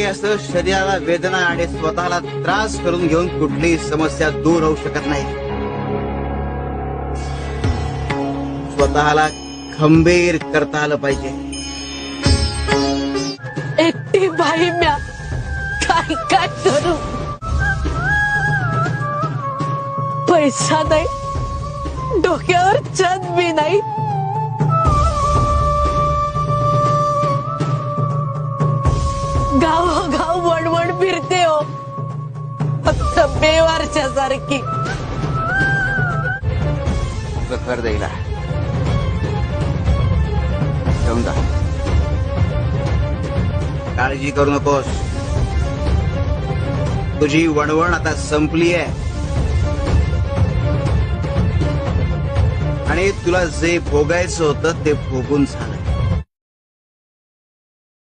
असं शरीराला वेदना आणि स्वतःला त्रास करून घेऊन कुठलीही समस्या दूर होऊ शकत नाही. स्वतःला खंबीर करता आलं पाहिजे. एकटी बाई म्या काय काय करू. पैसा नाही, डोक्यावर छत बी नाही. गाव वणवण फिरते हो, फक्त बेवारच्या सारखी. कर द्यायला घेऊन जा. काळजी करू नकोस, तुझी वणवण आता संपली आहे आणि तुला जे भोगायचं होतं ते भोगून झालं.